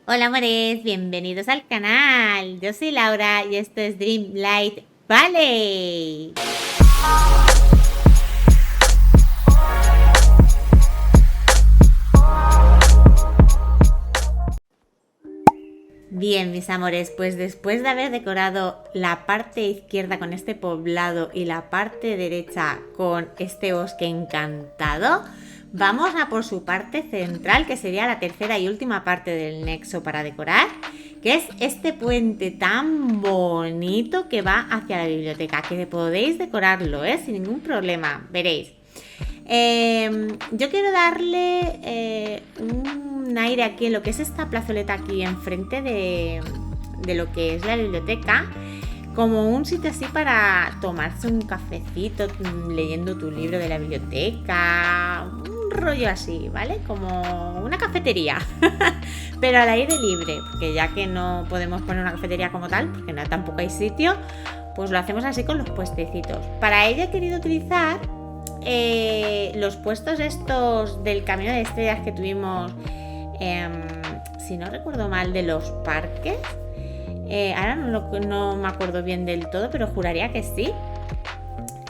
Hola amores, bienvenidos al canal. Yo soy Laura y esto es Dreamlight Valley. Bien, mis amores, pues después de haber decorado la parte izquierda con este poblado y la parte derecha con este bosque encantado, vamos a por su parte central, que sería la tercera y última parte del nexo para decorar, que es este puente tan bonito que va hacia la biblioteca, que podéis decorarlo, sin ningún problema, veréis. Yo quiero darle un aire aquí en lo que es esta plazoleta aquí enfrente de lo que es la biblioteca, como un sitio así para tomarse un cafecito leyendo tu libro de la biblioteca, un rollo así, ¿vale? Como una cafetería, pero al aire libre, porque ya que no podemos poner una cafetería como tal, porque no, tampoco hay sitio, pues lo hacemos así con los puestecitos. Para ello he querido utilizar los puestos estos del camino de estrellas que tuvimos, si no recuerdo mal, de los parques. Ahora no me acuerdo bien del todo, pero juraría que sí.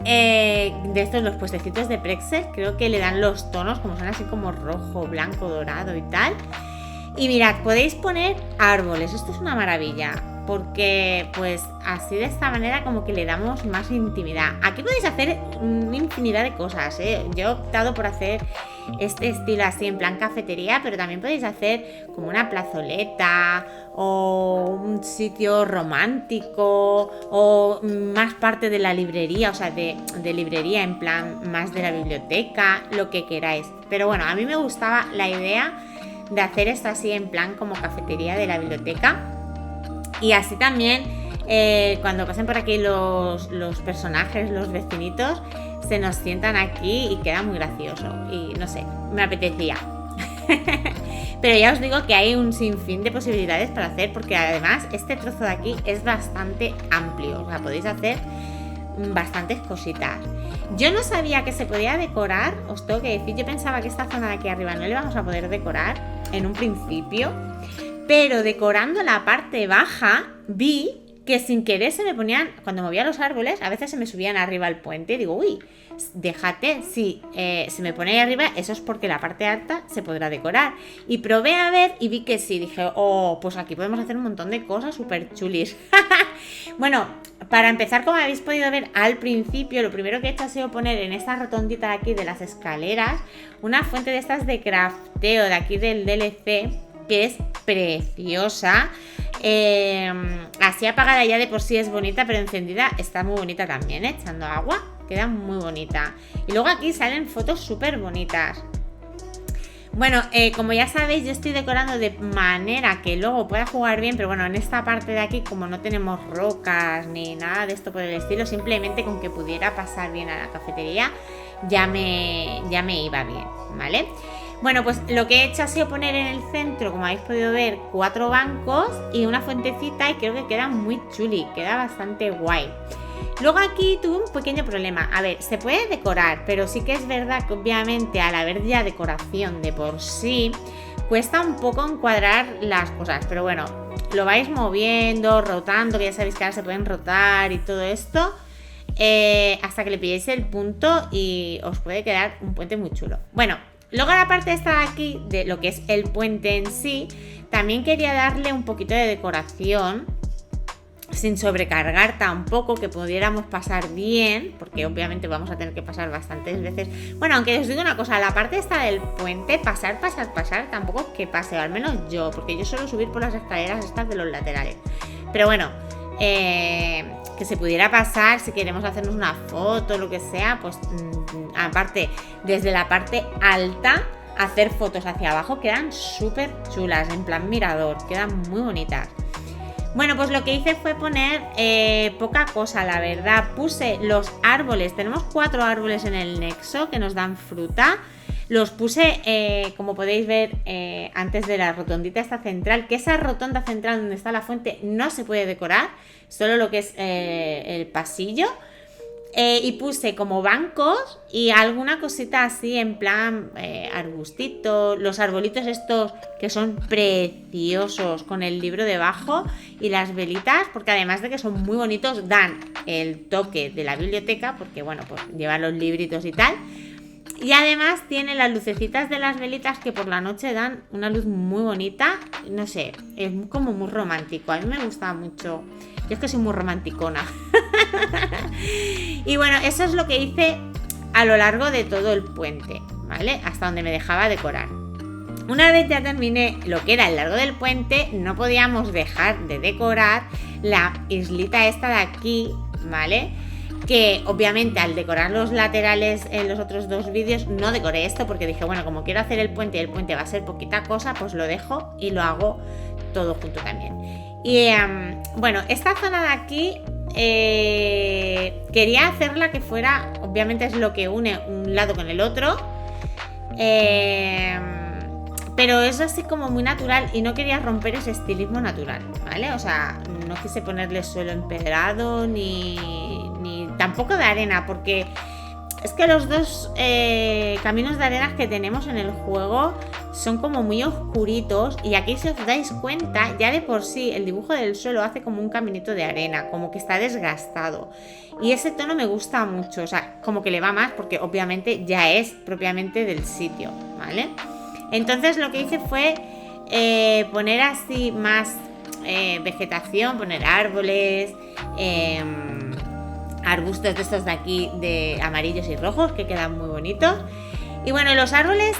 De estos, los puestecitos de Prexel, creo que le dan los tonos, como son así como rojo, blanco, dorado y tal. Y mirad, podéis poner árboles, esto es una maravilla, porque pues así de esta manera como que le damos más intimidad. Aquí podéis hacer una infinidad de cosas, Yo he optado por hacer este estilo así en plan cafetería, pero también podéis hacer como una plazoleta o un sitio romántico o más parte de la librería, o sea, de librería en plan más de la biblioteca, lo que queráis. Pero bueno, a mí me gustaba la idea de hacer esto así en plan como cafetería de la biblioteca, y así también cuando pasen por aquí los personajes, los vecinitos, se nos sientan aquí y queda muy gracioso, y no sé, me apetecía. Pero ya os digo que hay un sinfín de posibilidades para hacer, porque además este trozo de aquí es bastante amplio, o sea, podéis hacer bastantes cositas. Yo no sabía que se podía decorar, os tengo que decir, yo pensaba que esta zona de aquí arriba no le vamos a poder decorar en un principio, pero decorando la parte baja vi que sin querer se me ponían, cuando movía los árboles, a veces se me subían arriba al puente, y digo, uy, déjate, si se me pone ahí arriba, eso es porque la parte alta se podrá decorar. Y probé a ver y vi que sí, dije, oh, pues aquí podemos hacer un montón de cosas súper chulis. Bueno, para empezar, como habéis podido ver al principio, lo primero que he hecho ha sido poner en esta rotondita de aquí de las escaleras una fuente de estas de crafteo de aquí del DLC, que es preciosa. Así apagada ya de por sí es bonita, pero encendida está muy bonita también, echando agua queda muy bonita. Y luego aquí salen fotos súper bonitas. Bueno, como ya sabéis, yo estoy decorando de manera que luego pueda jugar bien, pero bueno, en esta parte de aquí, como no tenemos rocas ni nada de esto por el estilo, simplemente con que pudiera pasar bien a la cafetería ya me iba bien, ¿vale? Bueno, pues lo que he hecho ha sido poner en el centro, como habéis podido ver, 4 bancos y una fuentecita, y creo que queda muy chuli, queda bastante guay. Luego aquí tuve un pequeño problema. A ver, se puede decorar, pero sí que es verdad que obviamente al haber ya decoración de por sí, cuesta un poco encuadrar las cosas. Pero bueno, lo vais moviendo, rotando, que ya sabéis que ahora se pueden rotar y todo esto, hasta que le pilléis el punto y os puede quedar un puente muy chulo. Bueno, luego la parte esta de aquí, de lo que es el puente en sí, también quería darle un poquito de decoración, sin sobrecargar tampoco, que pudiéramos pasar bien, porque obviamente vamos a tener que pasar bastantes veces. Bueno, aunque os digo una cosa, la parte esta del puente, pasar, tampoco es que pase, o al menos yo, porque yo suelo subir por las escaleras estas de los laterales. Pero bueno, que se pudiera pasar, si queremos hacernos una foto, lo que sea, pues aparte, desde la parte alta, hacer fotos hacia abajo, quedan súper chulas, en plan mirador, quedan muy bonitas. Bueno, pues lo que hice fue poner poca cosa, la verdad. Puse los árboles, tenemos 4 árboles en el nexo que nos dan fruta. Los puse, como podéis ver, antes de la rotondita esta central, que esa rotonda central donde está la fuente no se puede decorar, solo lo que es el pasillo. Y puse como bancos y alguna cosita así en plan arbustitos, los arbolitos estos que son preciosos con el libro debajo y las velitas, porque además de que son muy bonitos dan el toque de la biblioteca, porque bueno, pues llevan los libritos y tal. Y además tiene las lucecitas de las velitas que por la noche dan una luz muy bonita. No sé, es como muy romántico. A mí me gusta mucho. Yo es que soy muy romanticona. Y bueno, eso es lo que hice a lo largo de todo el puente, ¿vale? Hasta donde me dejaba decorar. Una vez ya terminé lo que era el largo del puente, no podíamos dejar de decorar la islita esta de aquí, ¿vale? Que obviamente al decorar los laterales en los otros dos vídeos no decoré esto porque dije, bueno, como quiero hacer el puente y el puente va a ser poquita cosa, pues lo dejo y lo hago todo junto también. Y bueno, esta zona de aquí quería hacerla que fuera, obviamente es lo que une un lado con el otro, pero es así como muy natural y no quería romper ese estilismo natural, ¿vale? O sea, no quise ponerle suelo empedrado ni tampoco de arena, porque es que los dos caminos de arena que tenemos en el juego son como muy oscuritos y aquí, si os dais cuenta, ya de por sí el dibujo del suelo hace como un caminito de arena, como que está desgastado, y ese tono me gusta mucho, o sea, como que le va más porque obviamente ya es propiamente del sitio, ¿vale? Entonces lo que hice fue poner así más vegetación, poner árboles, arbustos de estos de aquí de amarillos y rojos que quedan muy bonitos. Y bueno, los árboles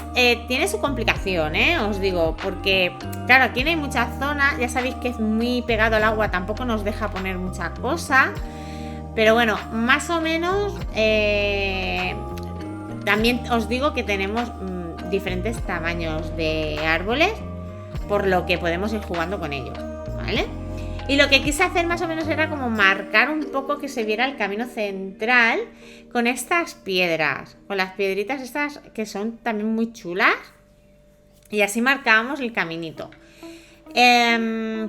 tiene su complicación, os digo, porque claro, aquí no hay mucha zona, ya sabéis que es muy pegado al agua, tampoco nos deja poner mucha cosa, pero bueno, más o menos también os digo que tenemos diferentes tamaños de árboles, por lo que podemos ir jugando con ellos, ¿vale? Y lo que quise hacer más o menos era como marcar un poco que se viera el camino central con estas piedras, con las piedritas estas que son también muy chulas, y así marcábamos el caminito.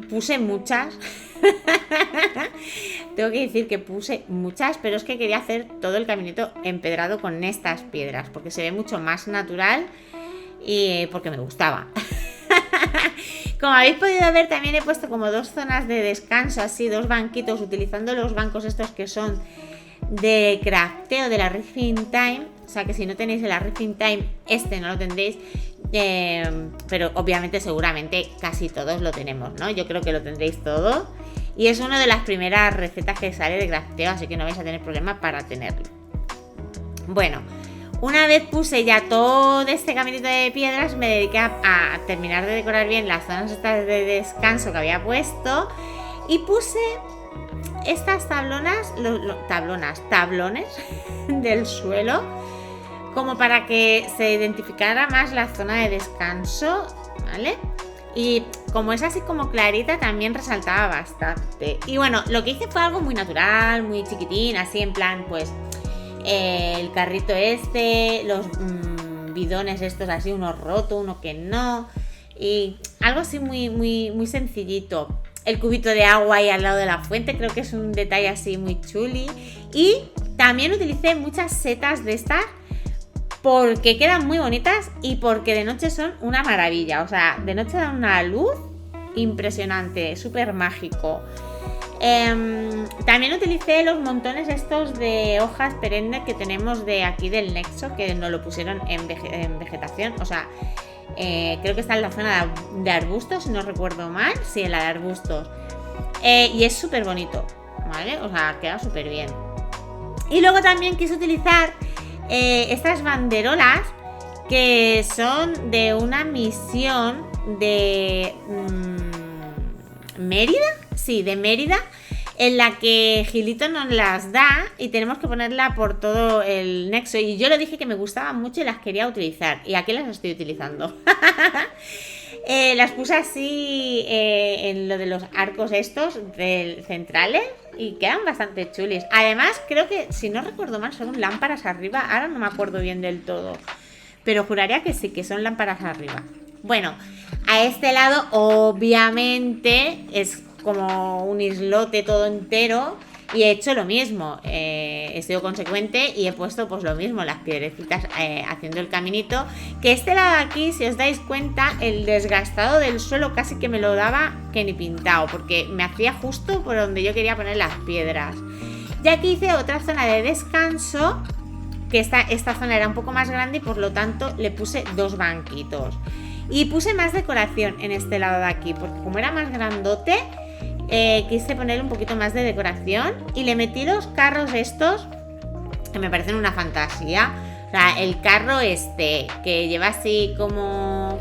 Puse muchas tengo que decir que puse muchas, pero es que quería hacer todo el caminito empedrado con estas piedras porque se ve mucho más natural y porque me gustaba. Como habéis podido ver, también he puesto como dos zonas de descanso, así dos banquitos, utilizando los bancos estos que son de crafteo de la Rifting Time. O sea que si no tenéis el Rifting Time, este no lo tendréis, pero obviamente seguramente casi todos lo tenemos, ¿no? Yo creo que lo tendréis todo. Y es una de las primeras recetas que sale de crafteo, así que no vais a tener problema para tenerlo. Bueno, una vez puse ya todo este caminito de piedras, me dediqué a terminar de decorar bien las zonas estas de descanso que había puesto. Y puse estas tablones del suelo, como para que se identificara más la zona de descanso, ¿vale? Y como es así como clarita, también resaltaba bastante. Y bueno, lo que hice fue algo muy natural, muy chiquitín, así en plan, pues el carrito este, los bidones estos así, uno roto, uno que no, y algo así muy, muy, muy sencillito. El cubito de agua ahí al lado de la fuente, creo que es un detalle así muy chuli. Y también utilicé muchas setas de estas porque quedan muy bonitas y porque de noche son una maravilla. O sea, de noche dan una luz impresionante, súper mágico. También utilicé los montones estos de hojas perennes que tenemos de aquí del nexo, que nos lo pusieron en vegetación. O sea, creo que está en la zona de arbustos, si no recuerdo mal. Sí, en la de arbustos. Y es súper bonito, ¿vale? O sea, queda súper bien. Y luego también quise utilizar estas banderolas que son de una misión de Mérida. Sí, de Mérida, en la que Gilito nos las da y tenemos que ponerla por todo el nexo. Y yo le dije que me gustaban mucho y las quería utilizar. Y aquí las estoy utilizando. Las puse así en lo de los arcos estos centrales y quedan bastante chulis. Además, creo que, si no recuerdo mal, son lámparas arriba. Ahora no me acuerdo bien del todo, pero juraría que sí, que son lámparas arriba. Bueno, a este lado obviamente es como un islote todo entero Y he hecho lo mismo, he sido consecuente y he puesto pues lo mismo, las piedrecitas haciendo el caminito. Que este lado de aquí, si os dais cuenta, el desgastado del suelo casi que me lo daba que ni pintado, porque me hacía justo por donde yo quería poner las piedras. Ya aquí hice otra zona de descanso, que esta zona era un poco más grande y por lo tanto le puse 2 banquitos. Y puse más decoración en este lado de aquí, porque como era más grandote, quise poner un poquito más de decoración y le metí los carros estos que me parecen una fantasía. O sea, el carro este que lleva así como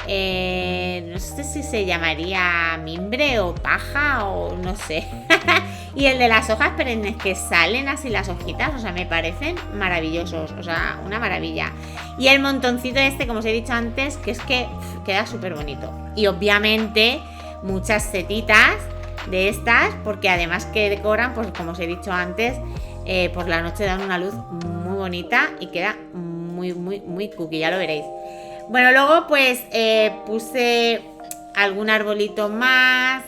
no sé si se llamaría mimbre o paja o no sé. Y el de las hojas perennes que salen así las hojitas, o sea, me parecen maravillosos, o sea, una maravilla. Y el montoncito este, como os he dicho antes, que es que queda súper bonito. Y obviamente muchas setitas de estas, porque además que decoran, pues como os he dicho antes, por la noche dan una luz muy bonita y queda muy, muy, muy cookie, ya lo veréis. Bueno, luego pues puse algún arbolito más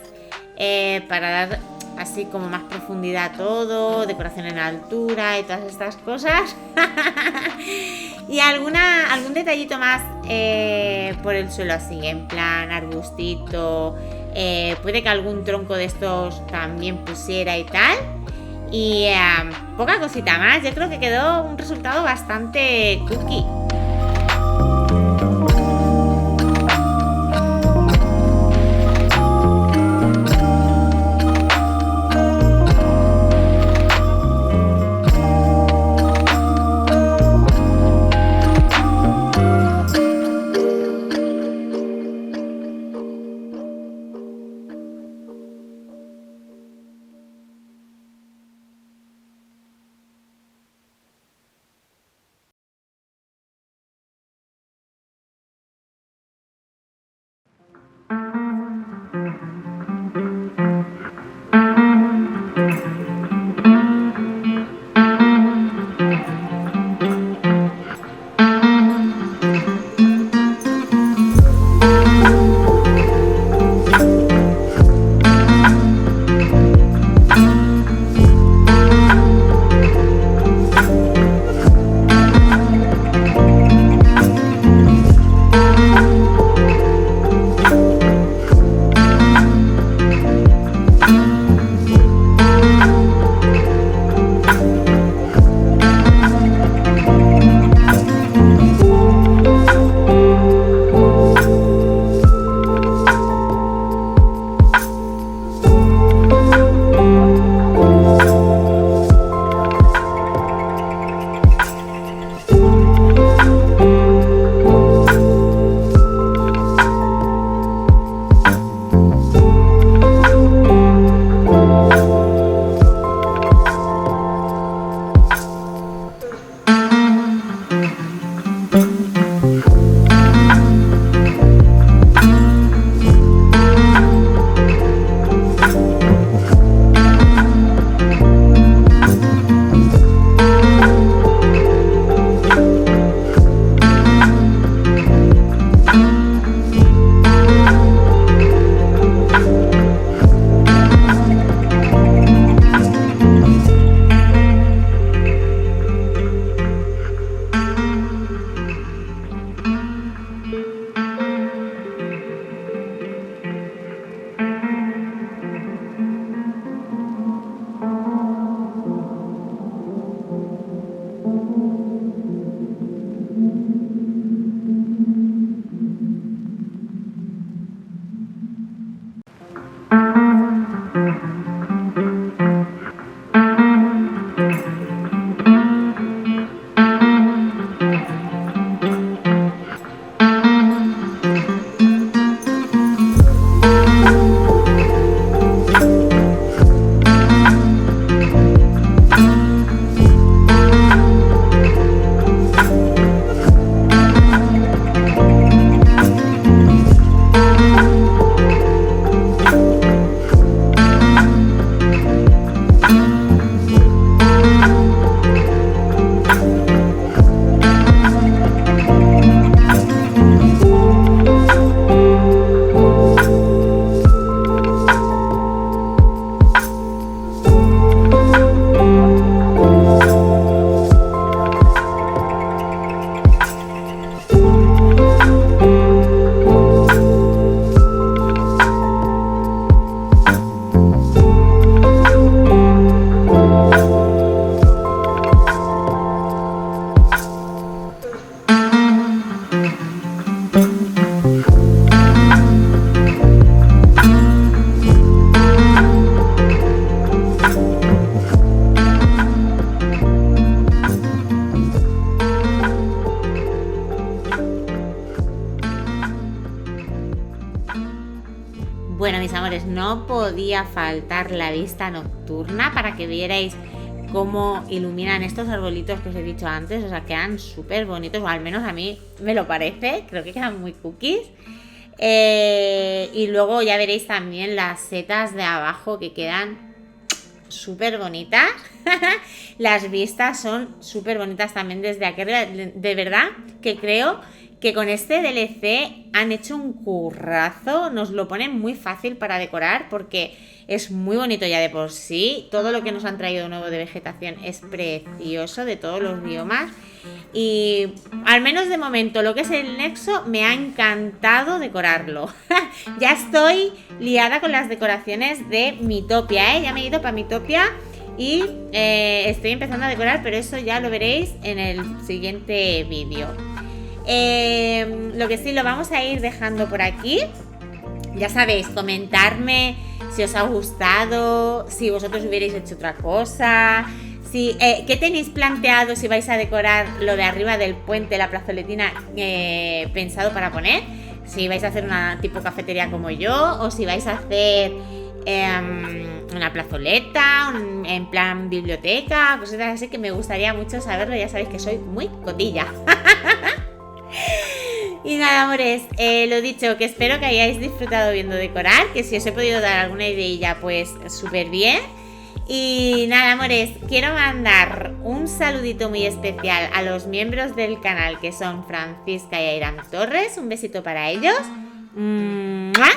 para dar así como más profundidad a todo, decoración en altura y todas estas cosas. Y algún detallito más por el suelo así, en plan arbustito. Puede que algún tronco de estos también pusiera y tal. Y poca cosita más. Yo creo que quedó un resultado bastante cookie. Bueno, mis amores, no podía faltar la vista nocturna para que vierais cómo iluminan estos arbolitos que os he dicho antes. O sea, quedan súper bonitos, o al menos a mí me lo parece. Creo que quedan muy cookies. Y luego ya veréis también las setas de abajo que quedan súper bonitas. Las vistas son súper bonitas también desde aquí arriba. De verdad que creo que con este DLC han hecho un currazo. Nos lo ponen muy fácil para decorar porque es muy bonito ya de por sí. Todo lo que nos han traído nuevo de vegetación es precioso, de todos los biomas. Y al menos de momento lo que es el nexo me ha encantado decorarlo. Ya estoy liada con las decoraciones de Miitopia, ¿eh? Ya me he ido para Miitopia y estoy empezando a decorar, pero eso ya lo veréis en el siguiente vídeo. Lo que sí, lo vamos a ir dejando por aquí. Ya sabéis, comentarme si os ha gustado, si vosotros hubierais hecho otra cosa. Sí, ¿qué tenéis planteado si vais a decorar lo de arriba del puente, la plazoletina, pensado para poner? Si vais a hacer una tipo cafetería como yo, o si vais a hacer una plazoleta, en plan biblioteca, cosas así, que me gustaría mucho saberlo. Ya sabéis que soy muy cotilla. Y nada, amores, lo dicho, que espero que hayáis disfrutado viendo decorar, que si os he podido dar alguna ideilla, pues súper bien. Y nada, amores, quiero mandar un saludito muy especial a los miembros del canal, que son Francisca y Airam Torres. Un besito para ellos. ¡Mua!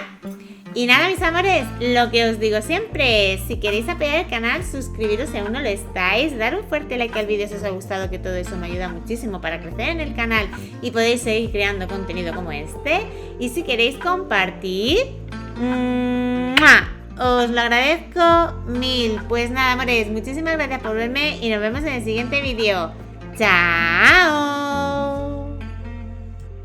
Y nada, mis amores, lo que os digo siempre, si queréis apoyar el canal, suscribiros si aún no lo estáis, dar un fuerte like al vídeo si os ha gustado, que todo eso me ayuda muchísimo para crecer en el canal y podéis seguir creando contenido como este. Y si queréis compartir, ¡mua!, os lo agradezco mil. Pues nada, amores, muchísimas gracias por verme y nos vemos en el siguiente vídeo. ¡Chao!